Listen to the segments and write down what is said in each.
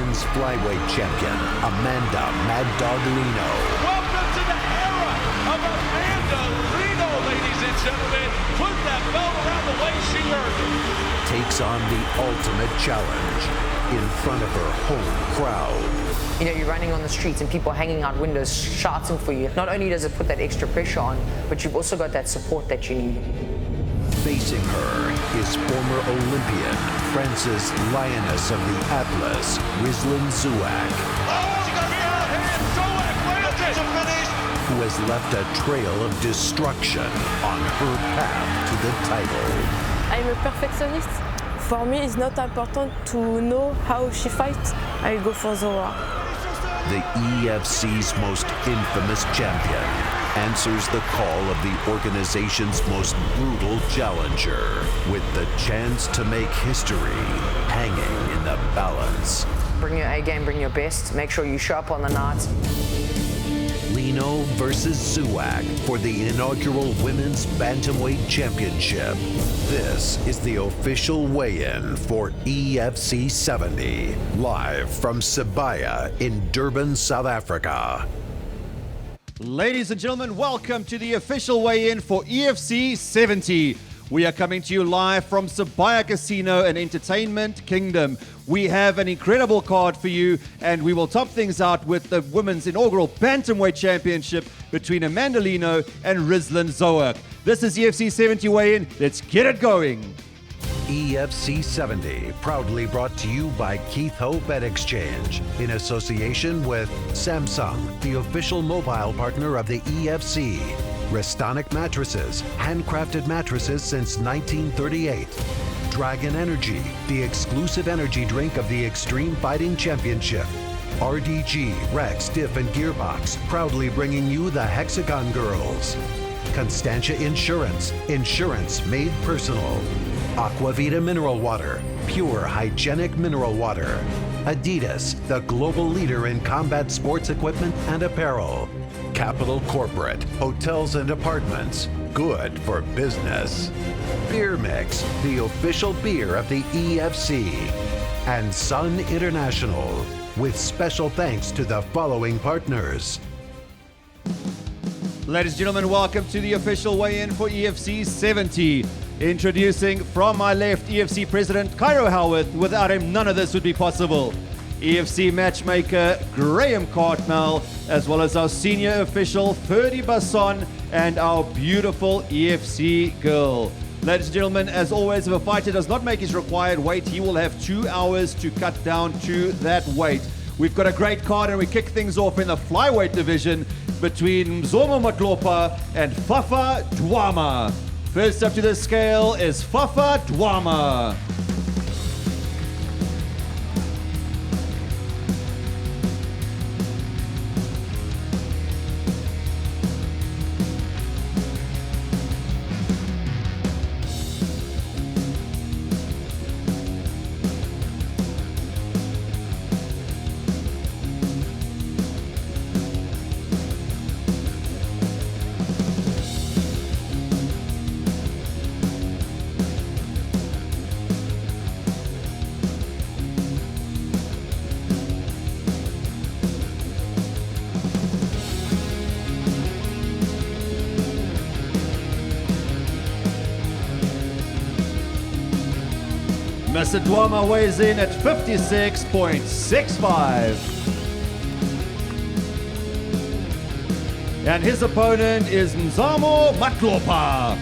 women's flyweight champion, Amanda Mad Dog Lino. Welcome to the era of Amanda Lino, ladies and gentlemen. Put that belt around the way she earned it. Takes on the ultimate challenge in front of her home crowd. You know, you're running on the streets and people hanging out windows shouting for you. Not only does it put that extra pressure on, but you've also got that support that you need. Facing her is former Olympian, Francis Lioness of the Atlas, Rizlan Zouak. Oh, she's going to be out here. Zouak lands it to finish. Who has left a trail of destruction on her path to the title. I'm a perfectionist. For me, it's not important to know how she fights. I go for the war. The EFC's most infamous champion answers the call of the organization's most brutal challenger with the chance to make history hanging in the balance. Bring your A game, bring your best. Make sure you show up on the night. Lino versus Zouak for the inaugural Women's Bantamweight Championship. This is the official weigh-in for EFC 70, live from Sibaya in Durban, South Africa. Ladies and gentlemen, welcome to the official weigh-in for EFC 70. We are coming to you live from Sibaya Casino and Entertainment Kingdom. We have an incredible card for you, and we will top things out with the women's inaugural Bantamweight Championship between Amanda Lino and Rizlan Zouak. This is EFC 70 weigh-in. Let's get it going. EFC 70, proudly brought to you by Keith Ho Bet Exchange, in association with Samsung, the official mobile partner of the EFC. Restonic Mattresses, handcrafted mattresses since 1938. Dragon Energy, the exclusive energy drink of the Extreme Fighting Championship. RDG, Rex, Diff, and Gearbox, proudly bringing you the Hexagon Girls. Constantia Insurance, insurance made personal. Aquavita Mineral Water, pure hygienic mineral water. Adidas, the global leader in combat sports equipment and apparel. Capital Corporate, hotels and apartments, good for business. Beer Mix, the official beer of the EFC. And Sun International, with special thanks to the following partners. Ladies and gentlemen, welcome to the official weigh-in for EFC 70. Introducing from my left, EFC President Cairo Howarth. Without him, none of this would be possible. EFC matchmaker Graham Cartmel, as well as our senior official Ferdy Basson and our beautiful EFC girl. Ladies and gentlemen, as always, if a fighter does not make his required weight, he will have 2 hours to cut down to that weight. We've got a great card, and we kick things off in the flyweight division between Mzomo Matlopa and Fafa Dwama. First up to the scale is Fafa Dwama. Mr. Dwama weighs in at 56.65. And his opponent is Mzomo Matlopa.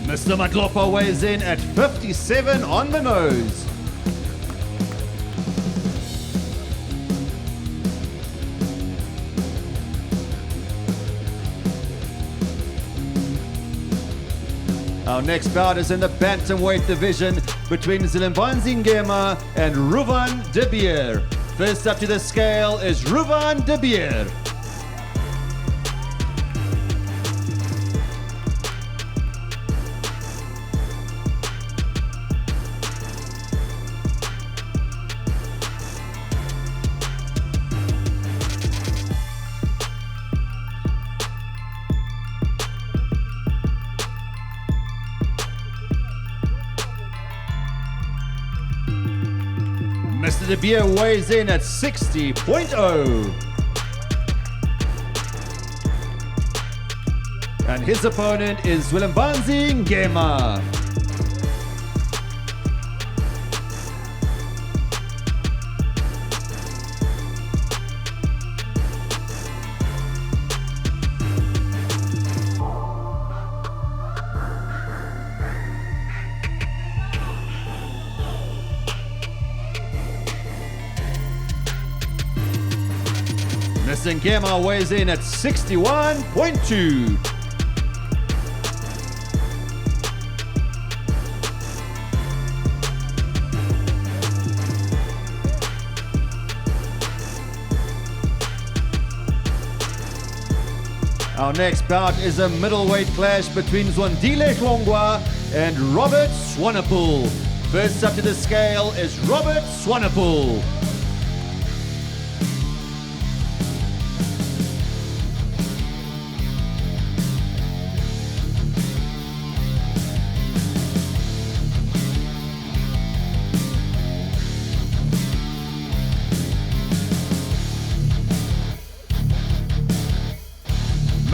Mr. Matlopa weighs in at 57 on the nose. Our next bout is in the Bantamweight division between Zilimbanzi Ngema and Ruvan de Beer. First up to the scale is Ruvan de Beer. Mr. De Beer weighs in at 60.0. And his opponent is Willembanzi Ngema. Mr. Ngema weighs in at 61.2. Our next bout is a middleweight clash between Zwandile Hlongwa and Robert Swanepoel. First up to the scale is Robert Swanepoel.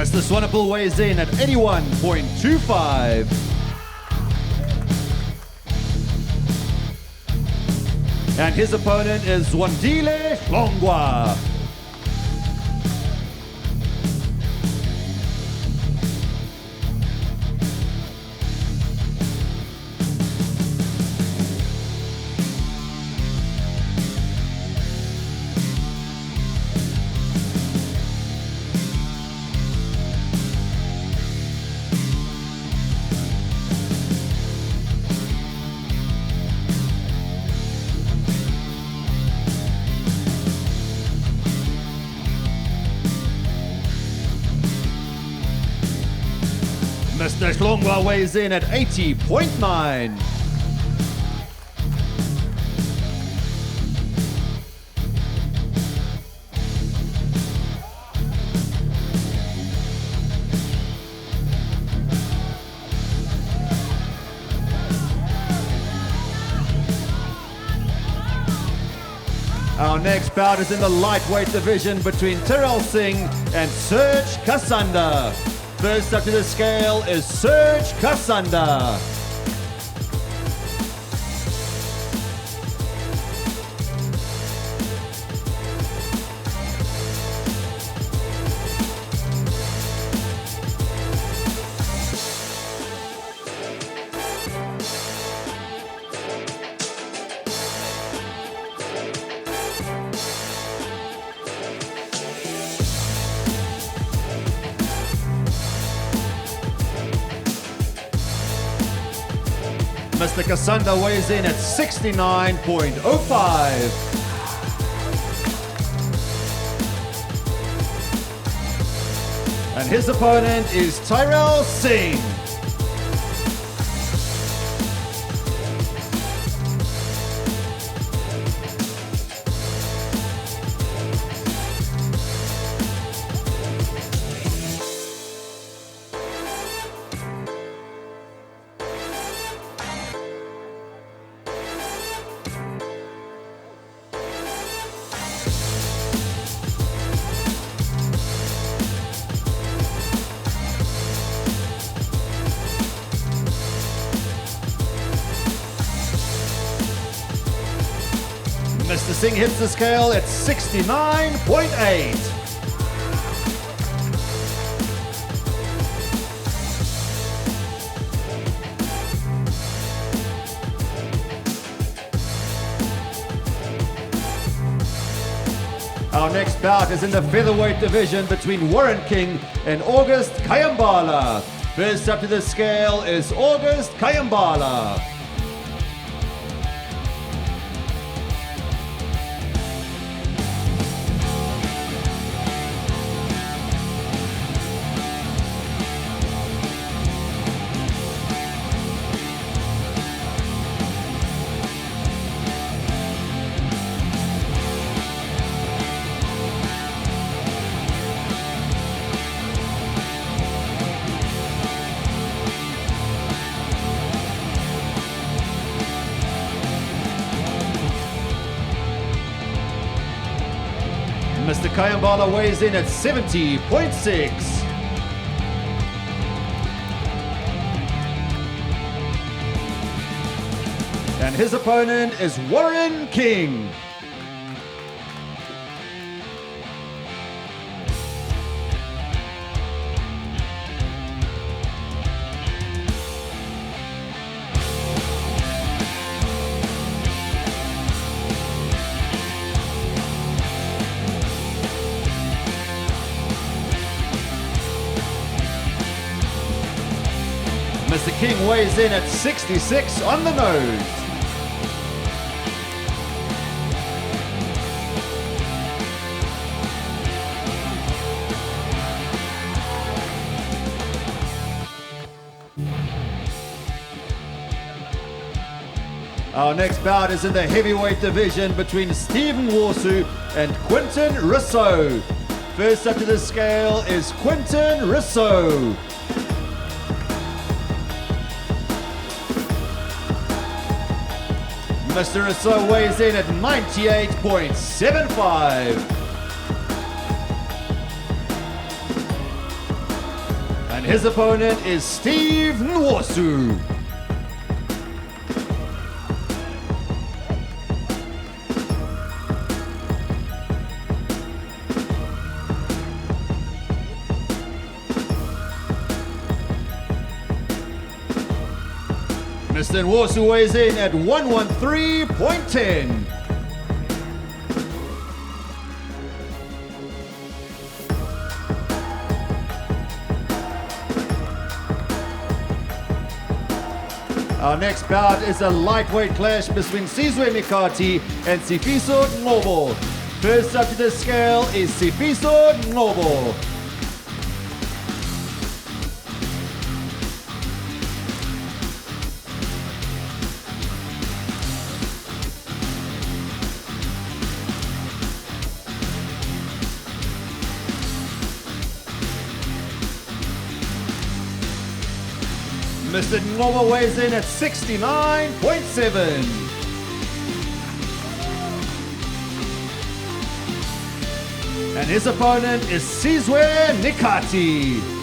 Mr. Swanepoel weighs in at 81.25. And his opponent is Zwandile Hlongwa. Mr. Hlongwa weighs in at 80.9. Our next bout is in the lightweight division between Tyrell Singh and Serge Kasanda. First up to the scale is Serge Kasanda. Mr. Kasanda weighs in at 69.05. And his opponent is Tyrell Singh. Mr. Singh hits the scale at 69.8. Our next bout is in the featherweight division between Warren King and August Kayambala. First up to the scale is August Kayambala. Kayambala weighs in at 70.6. And his opponent is Warren King. Mr. King weighs in at 66 on the nose. Our next bout is in the heavyweight division between Stephen Warsu and Quinton Rousseau. First up to the scale is Quinton Rousseau. Mr. Rousseau weighs in at 98.75. And his opponent is Steve Nwosu. Mr. Nwosu weighs in at 113.10. Our next bout is a lightweight clash between Sizwe Mikati and Sifiso Ngobo. First up to the scale is Sifiso Ngobo. Mr. Ngobo weighs in at 69.7. And his opponent is Sizwe Nikati.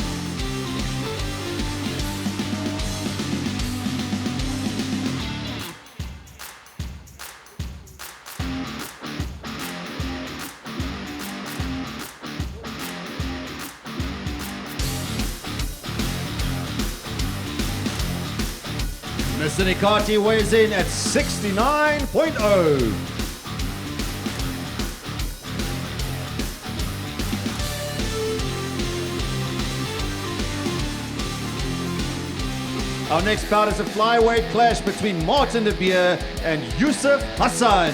Mr. Nikati weighs in at 69.0. Our next bout is a flyweight clash between Martin de Beer and Yusuf Hassan.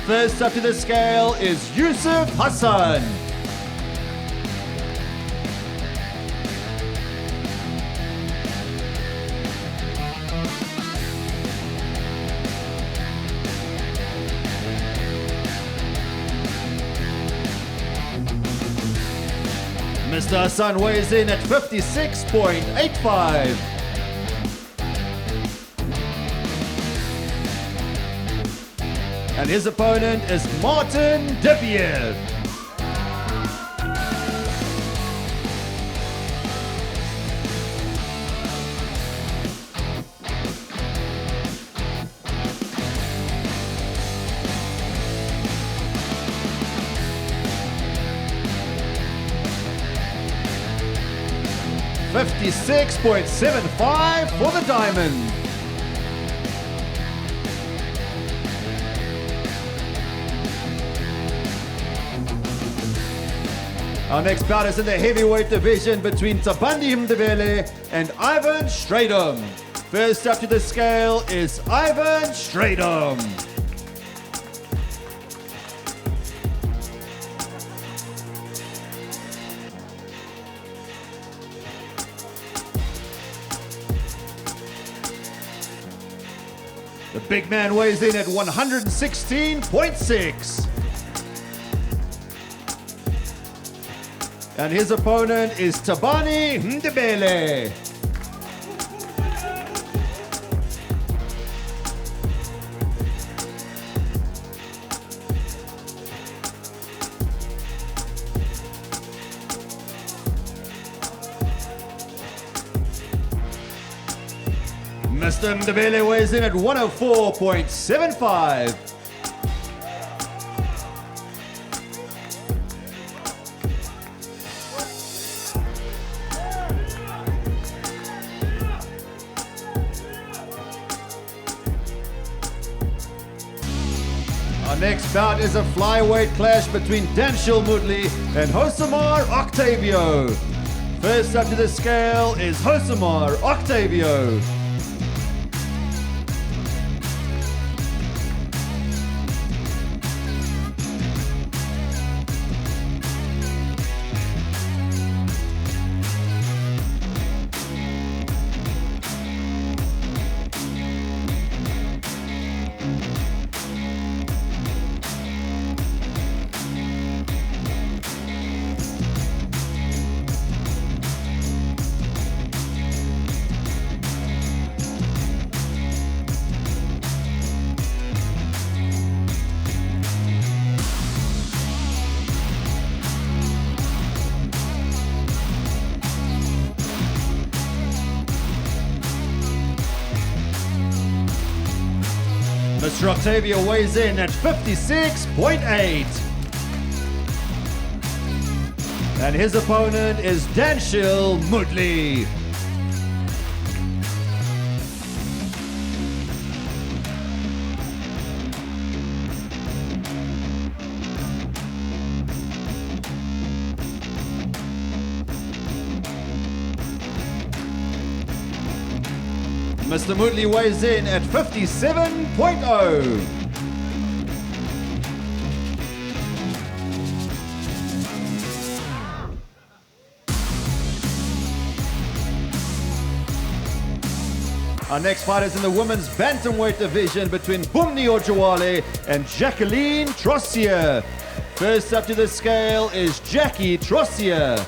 First up to the scale is Yusuf Hassan. Mr. Hassan weighs in at 56.85. And his opponent is Martin de Beer. $56.75 for the diamond. Our next bout is in the heavyweight division between Tabandi Mdebele and Ivan Stradom. First up to the scale is Ivan Stradom. The big man weighs in at 116.6. And his opponent is Tabani Mdebele. Mr. Ndebele weighs in at 104.75. Our next bout is a flyweight clash between Danshil Mudli and Hosamar Octavio. First up to the scale is Hosamar Octavio. Mr. Octavio weighs in at 56.8. And his opponent is Danshil Mudli. Mr. Mudli weighs in at 57.0. Our next fight is in the women's bantamweight division between Bumni Ojawale and Jacqueline Trossier. First up to the scale is Jackie Trossier.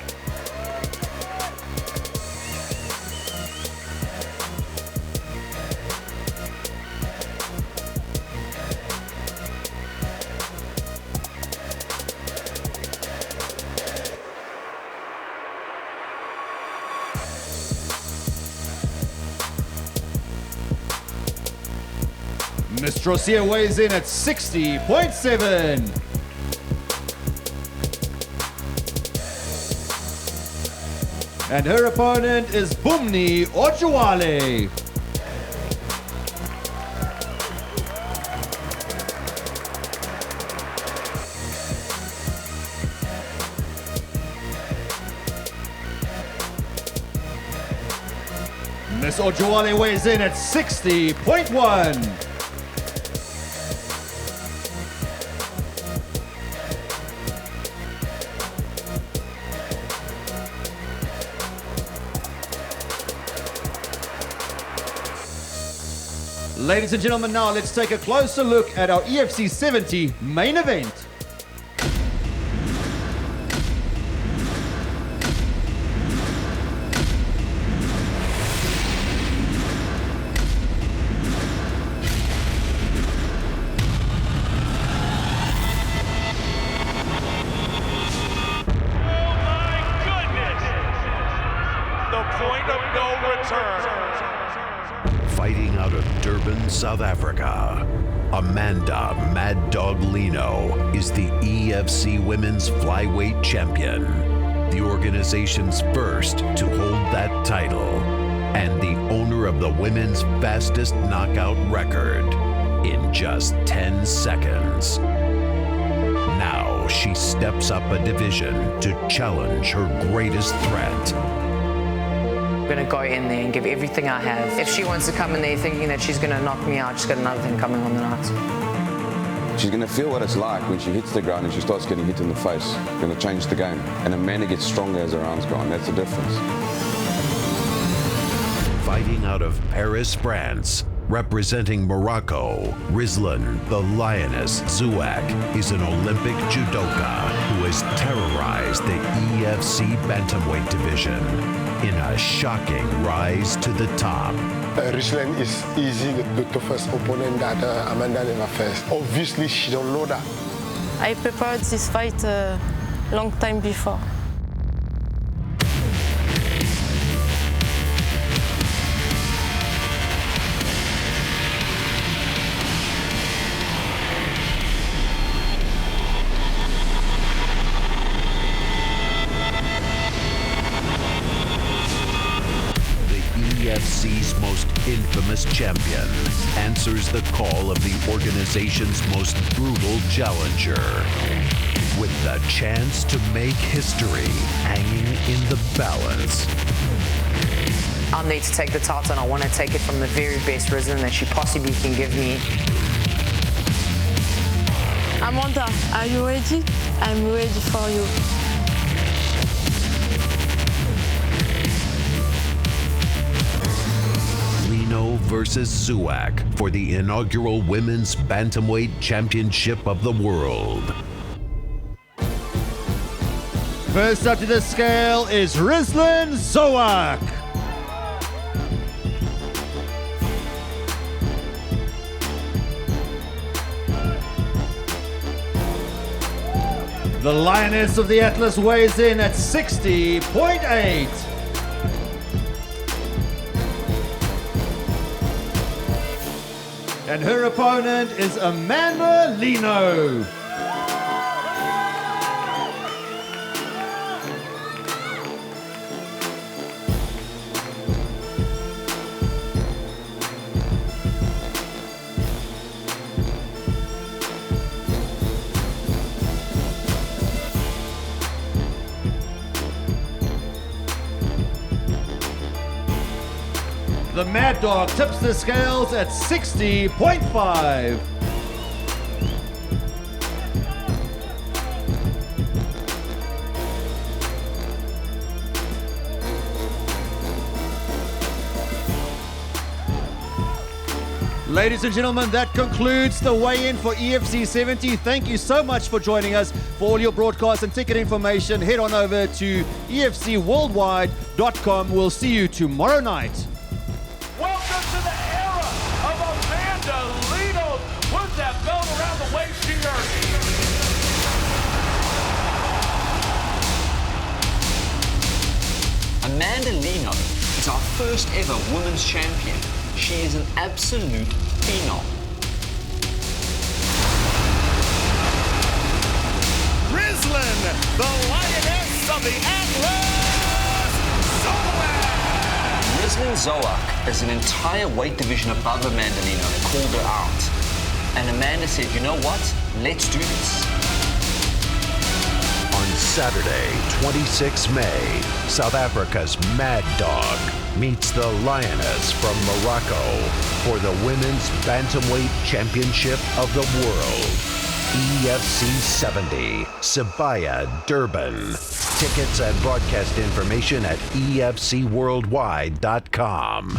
Ms. Trossier weighs in at 60.7. And her opponent is Bumni Ojawale. Ms. Ojawale weighs in at 60.1. Ladies and gentlemen, now let's take a closer look at our EFC 70 main event. Fighting out of Durban, South Africa, Amanda Mad Dog Lino is the EFC Women's Flyweight Champion, the organization's first to hold that title, and the owner of the women's fastest knockout record in just 10 seconds. Now she steps up a division to challenge her greatest threat. I'm going to go in there and give everything I have. If she wants to come in there thinking that she's going to knock me out, she's got another thing coming on the night. She's going to feel what it's like when she hits the ground and she starts getting hit in the face. It's going to change the game. And Amanda gets stronger as her arms go on. That's the difference. Fighting out of Paris, France, representing Morocco, Rizlan the Lioness Zouak is an Olympic judoka who has terrorized the EFC Bantamweight division in a shocking rise to the top. Rizlan is easily the toughest opponent that Amanda never faced. Obviously, she don't know that. I prepared this fight a long time before. EFC's most infamous champion answers the call of the organization's most brutal challenger. With the chance to make history hanging in the balance. I need to take the title and I want to take it from the very best resident that she possibly can give me. Amanda, are you ready? I'm ready for you. Lino versus Suak for the inaugural Women's Bantamweight Championship of the World. First up to the scale is Rizlan Zoak. The Lioness of the Atlas weighs in at 60.8. And her opponent is Amanda Lino. The Mad Dog tips the scales at 60.5. Ladies and gentlemen, that concludes the weigh-in for EFC 70. Thank you so much for joining us. For all your broadcast and ticket information, head on over to efcworldwide.com. We'll see you tomorrow night. Welcome to the era of Amanda Lino. Put that belt around the waist she earned. Amanda Lino is our first ever women's champion. She is an absolute phenom. Rizlan, the Lioness of the Atlas, Rizlan Zoak is an entire weight division above Amanda Lino and called her out. And Amanda said, you know what? Let's do this. On Saturday, 26 May, South Africa's Mad Dog meets the Lioness from Morocco for the Women's Bantamweight Championship of the World. EFC 70, Sibaya, Durban. Tickets and broadcast information at efcworldwide.com.